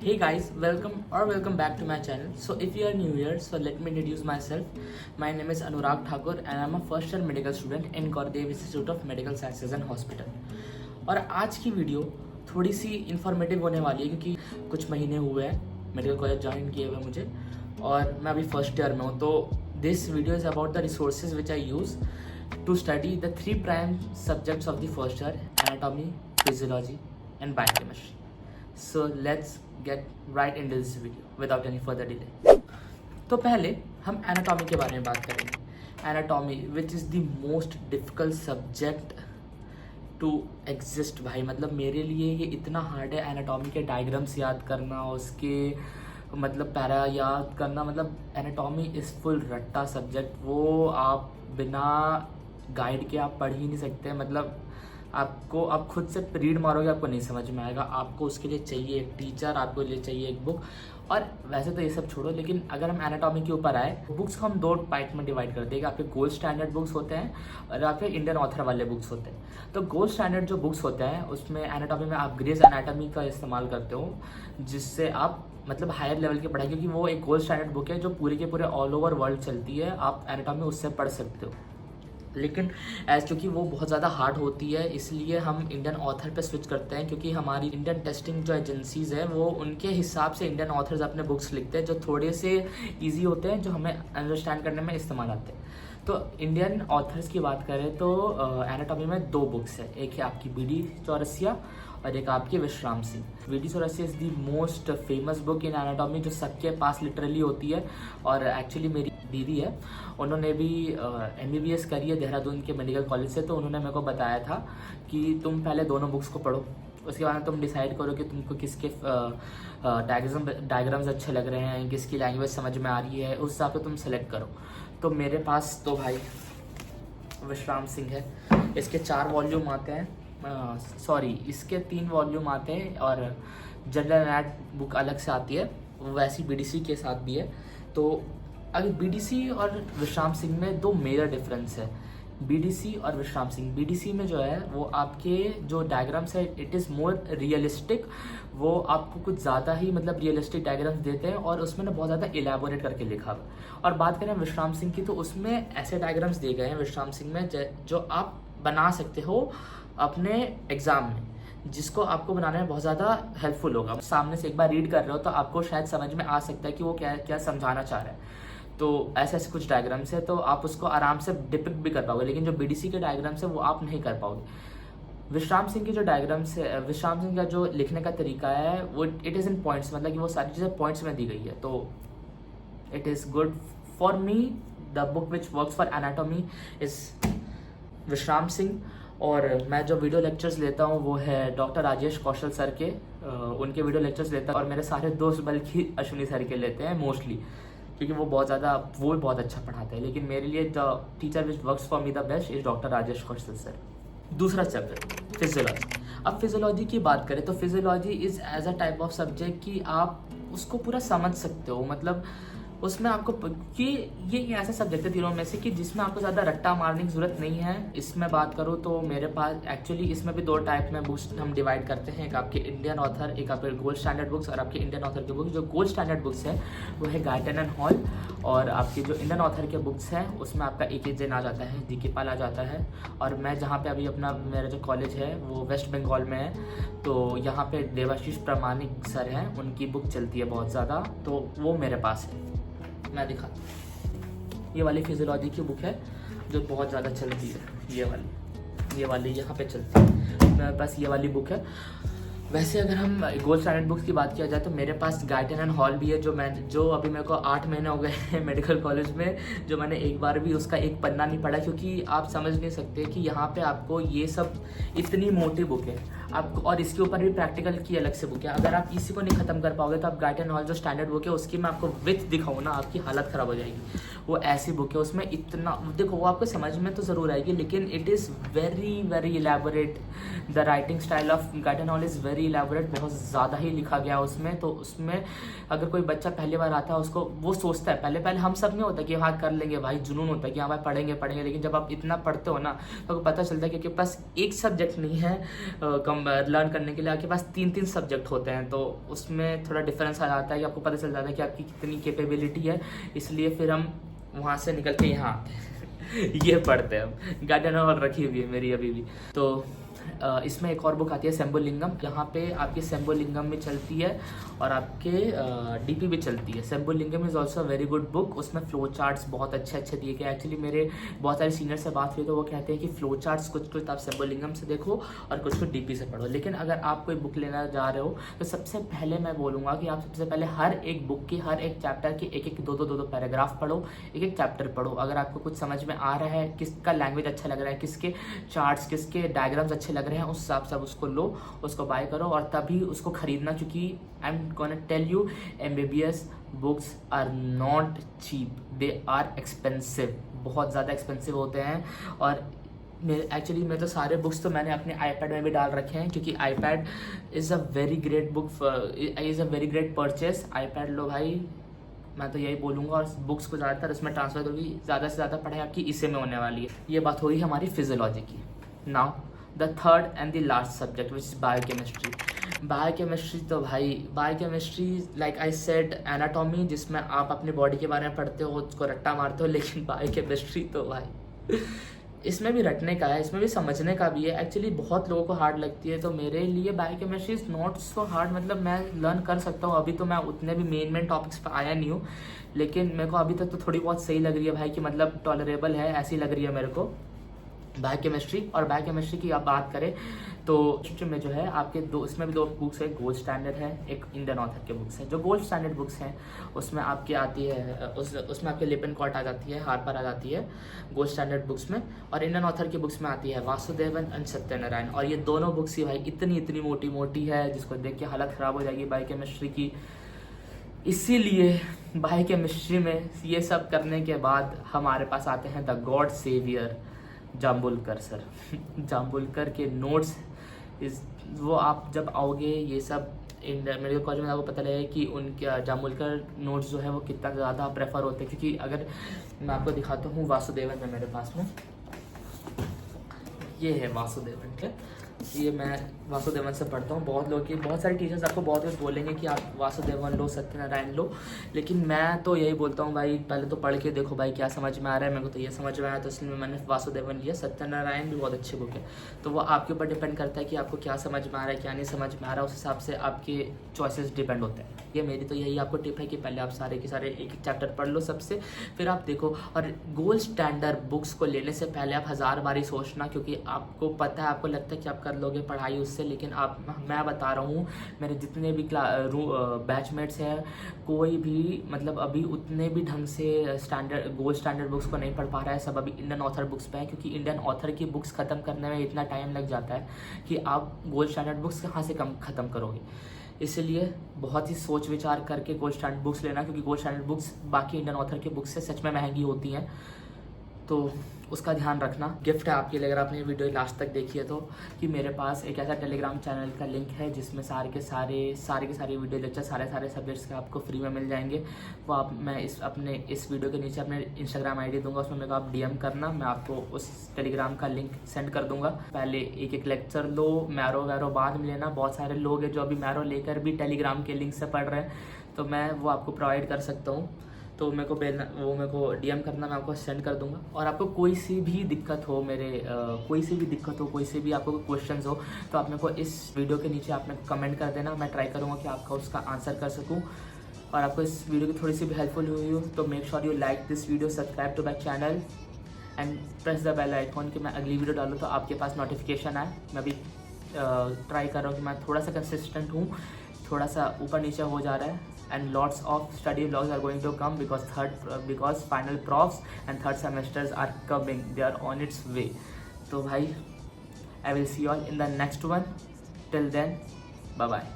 Hey guys, welcome back to my channel. So if you are new here, so let me introduce myself. My name is Anurag Thakur and I'm a first year medical student in Gurudev Institute of Medical Sciences and Hospital. और आज की video थोड़ी सी informative होने वाली है क्योंकि कुछ महीने हुए हैं मेडिकल कॉलेज ज्वाइन किए हुए मुझे और मैं अभी फर्स्ट ईयर में हूँ. तो this video is about the resources which I use to study the three prime subjects of the first year: anatomy, physiology and biochemistry. So let's get right into this video without any further delay. तो पहले हम anatomy के बारे में बात करेंगे. Anatomy which is the most difficult subject to exist भाई. मतलब मेरे लिए ये इतना हार्ड है एनाटॉमी के डायग्राम्स याद करना, उसके मतलब पैरा याद करना. मतलब एनाटॉमी इज़ फुल रट्टा सब्जेक्ट. वो आप बिना गाइड के आप पढ़ ही नहीं सकते. मतलब आपको आप खुद से रीड मारोगे आपको नहीं समझ में आएगा. आपको उसके लिए चाहिए एक टीचर, आपको लिए चाहिए एक बुक. और वैसे तो ये सब छोड़ो, लेकिन अगर हम एनाटॉमी के ऊपर आए, बुक्स को हम दो पार्ट में डिवाइड करते हैं. आपके गोल्ड स्टैंडर्ड बुक्स होते हैं और आपके इंडियन ऑथर वाले बुक्स होते हैं. तो गोल्ड स्टैंडर्ड जो बुक्स होते हैं उसमें एनाटॉमी में आप ग्रेज एनाटॉमी का इस्तेमाल करते हो, जिससे आप मतलब हायर लेवल की पढ़ाई, क्योंकि वो एक गोल्ड स्टैंडर्ड बुक है जो पूरे के पूरे ऑल ओवर वर्ल्ड चलती है. आप एनाटॉमी उससे पढ़ सकते हो. लेकिन चूँकि वो बहुत ज़्यादा हार्ड होती है इसलिए हम इंडियन ऑथर पे स्विच करते हैं, क्योंकि हमारी इंडियन टेस्टिंग जो एजेंसीज़ हैं वो उनके हिसाब से इंडियन ऑथर्स अपने बुक्स लिखते हैं जो थोड़े से इजी होते हैं, जो हमें अंडरस्टैंड करने में इस्तेमाल आते हैं. तो इंडियन ऑथर्स की बात करें तो एनाटॉमी में दो बुक्स है. एक है आपकी BD चौरसिया और एक आपकी विश्राम Singh. BD Chaurasia is the most famous book in anatomy, जो सबके पास लिटरली होती है. और एक्चुअली मेरी दीदी है, उन्होंने भी MBBS करी है देहरादून के मेडिकल कॉलेज से. तो उन्होंने मेरे को बताया था कि तुम पहले दोनों बुक्स को पढ़ो, उसके बाद तुम डिसाइड करो कि तुमको किसके डायग्राम्स अच्छे लग रहे हैं, किसकी लैंग्वेज समझ में आ रही है, उस हिसाब से तुम सेलेक्ट करो. तो मेरे पास तो भाई विश्राम सिंह है. इसके 4 वॉल्यूम आते हैं, इसके 3 वॉल्यूम आते हैं और जनरल एनाट बुक अलग से आती है. वैसी BDC के साथ भी है. तो अभी BDC और विश्राम सिंह में दो मेजर डिफरेंस है. BDC और विश्राम सिंह, BDC में जो है वो आपके जो डायग्राम्स है इट इज़ मोर रियलिस्टिक. वो आपको कुछ ज़्यादा ही मतलब रियलिस्टिक डायग्राम्स देते हैं और उसमें ना बहुत ज़्यादा इलेबोरेट करके लिखा हुआ है. और बात करें विश्राम सिंह की तो उसमें ऐसे डायग्राम्स दिए गए हैं विश्राम सिंह में जो आप बना सकते हो अपने एग्ज़ाम में, जिसको आपको बनाने में बहुत ज़्यादा हेल्पफुल होगा. सामने से एक बार रीड कर रहे हो तो आपको शायद समझ में आ सकता है कि वो क्या क्या समझाना चाह रहा है. तो ऐसे ऐसे कुछ डायग्राम्स है तो आप उसको आराम से डिपिक्ट भी कर पाओगे. लेकिन जो BDC के डायग्राम्स है वो आप नहीं कर पाओगे. विश्राम सिंह की जो डायग्राम्स है, विश्राम सिंह का जो लिखने का तरीका है वो इट इज़ इन पॉइंट्स, मतलब कि वो सारी चीज़ें पॉइंट्स में दी गई है. तो it is good for me. The book which works for anatomy is विश्राम सिंह. और मैं जो वीडियो लेक्चर्स लेता हूँ वो है डॉक्टर राजेश कौशल सर के, उनके वीडियो लेक्चर्स लेता हूँ. और मेरे सारे दोस्त बल्कि अश्विनी सर के लेते हैं मोस्टली, क्योंकि वो भी बहुत अच्छा पढ़ाते हैं. लेकिन मेरे लिए the teacher which works for me the best is doctor Rajesh Kaushal sir. दूसरा चैप्टर फिजियोलॉजी. अब फिजियोलॉजी की बात करें तो physiology is as a type of subject कि आप उसको पूरा समझ सकते हो. मतलब उसमें आपको कि ये ऐसा सब्जेक्ट है तीनों में से कि जिसमें आपको ज़्यादा रट्टा मारने की ज़रूरत नहीं है. इसमें बात करूँ तो मेरे पास एक्चुअली इसमें भी 2 टाइप में बुक्स हम डिवाइड करते हैं. एक आपके इंडियन ऑथर, एक आपके गोल्ड स्टैंडर्ड बुक्स. और आपके इंडियन ऑथर के बुक्स, जो गोल्ड स्टैंडर्ड बुक्स है वो है गायटन एंड हॉल. और आपकी जो इंडियन ऑथर के बुक्स हैं उसमें आपका AK जैन आ जाता है, DK पाल आ जाता है. और मैं जहाँ पे अभी मेरा जो कॉलेज है वो वेस्ट बंगाल में है, तो यहाँ पे देवाशीष प्रामाणिक सर हैं, उनकी बुक चलती है बहुत ज़्यादा. तो वो मेरे पास है, मैं दिखाता हूँ. ये वाली फिजियोलॉजी की बुक है जो बहुत ज़्यादा चलती है. ये वाली यहाँ पे चलती है. मेरे पास ये वाली बुक है. वैसे अगर हम गोल्ड स्टैंडर्ड बुक्स की बात किया जाए तो मेरे पास गायटन एंड हॉल भी है, जो अभी मेरे को 8 महीने हो गए हैं मेडिकल कॉलेज में, जो मैंने एक बार भी उसका एक पन्ना नहीं पढ़ा. क्योंकि आप समझ नहीं सकते कि यहाँ पे आपको ये सब इतनी मोटी बुक है आपको, और इसके ऊपर भी प्रैक्टिकल की अलग से बुक है. अगर आप इसी को नहीं ख़त्म कर पाओगे तो आप गायटन हॉल जो स्टैंडर्ड बुक है उसकी मैं आपको विथ दिखाऊँ ना, आपकी हालत ख़राब हो जाएगी. वो ऐसी बुक है, उसमें इतना देखो वो आपको समझ में तो ज़रूर आएगी लेकिन it is very elaborate. The writing style of Guyton hall is very elaborate. बहुत ज़्यादा ही लिखा गया उसमें. तो उसमें अगर कोई बच्चा पहली बार आता है उसको वो सोचता है, पहले हम सब में होता है कि हाँ कर लेंगे भाई, जुनून होता है कि हाँ भाई पढ़ेंगे. लेकिन जब आप इतना पढ़ते हो ना तो आपको पता चलता है कि आपके पास एक सब्जेक्ट नहीं है लर्न करने के लिए आपके पास 3 सब्जेक्ट होते हैं, तो उसमें थोड़ा डिफरेंस आ जाता है कि आपको पता चल जाता है कि आपकी कितनी कैपेबिलिटी है। इसलिए फिर हम वहाँ से निकल के यहाँ आते हैं ये पढ़ते हैं हम। गार्डन हॉल रखी हुई है मेरी अभी भी। तो इसमें एक और बुक आती है शंभुलिंगम, यहाँ पे आपकी शंभुलिंगम भी चलती है और आपके डीपी भी चलती है। Shambhulingam is also very good book, उसमें फ्लो चार्ट्स बहुत अच्छे दिए गए। एक्चुअली मेरे बहुत सारे सीनियर से बात हुई तो वो कहते हैं कि फ्लो चार्ट्स कुछ आप शंभुलिंगम से देखो और कुछ डीपी से पढ़ो। लेकिन अगर आप कोई बुक लेना जा रहे हो तो सबसे पहले मैं बोलूँगा कि आप सबसे पहले हर एक बुक की हर एक चैप्टर की एक दो पैराग्राफ पढ़ो, एक चैप्टर पढ़ो। अगर आपको कुछ समझ में आ रहा है, किसका लैंग्वेज अच्छा लग रहा है, किसके चार्ट्स, किसके डायग्राम्स अच्छे लग रहे हैं, उस हिसाब से आप उसको लो, उसको बाय करो और तभी उसको खरीदना। क्योंकि I am gonna tell you, MBBS books are not cheap, they are expensive, बहुत ज़्यादा एक्सपेंसिव होते हैं। और एक्चुअली मैं तो सारे बुक्स तो मैंने अपने iPad में भी डाल रखे हैं, क्योंकि iPad is a very great book, is a very great purchase. iPad लो भाई, मैं तो यही बोलूँगा। और बुक्स को ज़्यादातर इसमें ट्रांसफर करोगी, ज़्यादा से ज़्यादा पढ़ाई आपकी इसी में होने वाली है। ये बात होगी हमारी फिजियोलॉजी की। Now the third and the last subject which is biochemistry. Biochemistry तो भाई, biochemistry like I said anatomy, जिसमें आप अपनी बॉडी के बारे में पढ़ते हो, उसको रट्टा मारते हो। लेकिन बायोकेमिस्ट्री तो भाई इसमें भी रटने का है, इसमें भी समझने का भी है। एक्चुअली बहुत लोगों को हार्ड लगती है, तो मेरे लिए biochemistry is not so hard. मतलब मैं लर्न कर सकता हूँ। अभी तो मैं उतने भी मेन टॉपिक्स पर आया नहीं हूँ, लेकिन मेरे को अभी तक तो थोड़ी बहुत सही लग रही है भाई, कि मतलब टॉलरेबल है, ऐसी लग रही है मेरे को बायोकेमिस्ट्री। और बायोकेमिस्ट्री की आप बात करें तो हिस्ट्री में जो है आपके इसमें भी 2 बुक्स है, गोल्ड स्टैंडर्ड है, एक इंडियन ऑथर के बुक्स है। जो गोल्ड स्टैंडर्ड बुक्स हैं उसमें आपकी आती है, उसमें आपके लिपिनकॉट आ जाती है, हार्पर आ जाती है गोल्ड स्टैंडर्ड बुक्स में। और इंडियन ऑथर की बुक्स में आती है वासुदेवन एंड सत्यनारायण। और ये दोनों बुक्स ही भाई इतनी मोटी है, जिसको देख के हालत ख़राब हो जाएगी बायोकेमिस्ट्री की। इसीलिए बायोकेमिस्ट्री में ये सब करने के बाद हमारे पास आते हैं the god saviour Jambulkar sir. Jambulkar के नोट्स वो आप जब आओगे, ये सब मेडिकल कॉलेज में आपको पता लगेगा कि उनके जाम्बुलकर नोट्स जो है वो कितना ज़्यादा प्रेफर होते हैं। क्योंकि अगर मैं आपको दिखाता हूँ, वासुदेवन है मेरे पास में, ये है वासुदेवन के, ये मैं वासुदेवन से पढ़ता हूँ। बहुत सारे टीचर्स आपको बहुत कुछ बोलेंगे कि आप वासुदेवन लो, सत्यनारायण लो, लेकिन मैं तो यही बोलता हूँ भाई पहले तो पढ़ के देखो भाई क्या समझ में आ रहा है। मेरे को तो ये समझ में आया, तो इसलिए मैंने वासुदेवन लिया। सत्यनारायण भी बहुत अच्छी बुक है, तो वो आपके ऊपर डिपेंड करता है कि आपको क्या समझ में आ रहा है, क्या नहीं समझ में आ रहा है, उस हिसाब से आपके चॉइसेस डिपेंड होते हैं। ये मेरी तो यही आपको टिप है कि पहले आप सारे के सारे एक चैप्टर पढ़ लो सबसे, फिर आप देखो। और गोल्ड स्टैंडर्ड बुक्स को लेने से पहले आप 1000 बार ही सोचना, क्योंकि आपको पता है, आपको लगता है कि आप कर लोगे पढ़ाई उससे, लेकिन मैं बता रहा हूँ, मेरे जितने भी बैचमेट्स हैं, कोई भी मतलब अभी उतने भी ढंग से गोल्ड स्टैंडर्ड बुक्स को नहीं पढ़ पा रहा है। सब अभी इंडियन ऑथर बुक्स पे है, क्योंकि इंडियन ऑथर की बुक्स ख़त्म करने में इतना टाइम लग जाता है कि आप गोल्ड स्टैंडर्ड बुक्स कहाँ से ख़त्म करोगे। इसलिए बहुत ही सोच विचार करके गोल्ड स्टैंडर्ड बुक्स लेना, क्योंकि गोल्ड स्टैंडर्ड बुक्स बाकी इंडियन ऑथर की बुक्स से सच में महंगी होती हैं, तो उसका ध्यान रखना। गिफ्ट है आपके लिए, अगर आपने ये वीडियो लास्ट तक देखी है तो, कि मेरे पास एक ऐसा टेलीग्राम चैनल का लिंक है जिसमें सारे के सारे वीडियो लेक्चर सारे सब्जेक्ट्स के आपको फ्री में मिल जाएंगे। वो मैं इस वीडियो के नीचे अपने इंस्टाग्राम ID दूंगा, उसमें मेरे को आप DM करना, मैं आपको उस टेलीग्राम का लिंक सेंड कर दूंगा। पहले एक लेक्चर लो, मैरो बाद में लेना। बहुत सारे लोग हैं जो अभी मैरो लेकर भी टेलीग्राम के लिंक से पढ़ रहे हैं, तो मैं वो आपको प्रोवाइड कर सकता हूँ। तो मेरे को DM करना, मैं आपको सेंड कर दूंगा। और आपको कोई सी भी दिक्कत हो कोई से भी आपको क्वेश्चंस हो, तो आप मेरे को इस वीडियो के नीचे आप मेरे को कमेंट कर देना। मैं ट्राई करूँगा कि आपका उसका आंसर कर सकूँ। और आपको इस वीडियो की थोड़ी सी भी हेल्पफुल हुई हो तो make sure you like this video, subscribe to my channel and press the bell icon, कि मैं अगली वीडियो डालूँ तो आपके पास नोटिफिकेशन आए। मैं भी ट्राई कर रहा हूँ कि मैं थोड़ा सा कंसिस्टेंट हूँ, थोड़ा सा ऊपर नीचे हो जा रहा है। And lots of study vlogs are going to come because final profs and third semesters are coming. They are on its way. So bhai, I will see you all in the next one. Till then, bye bye.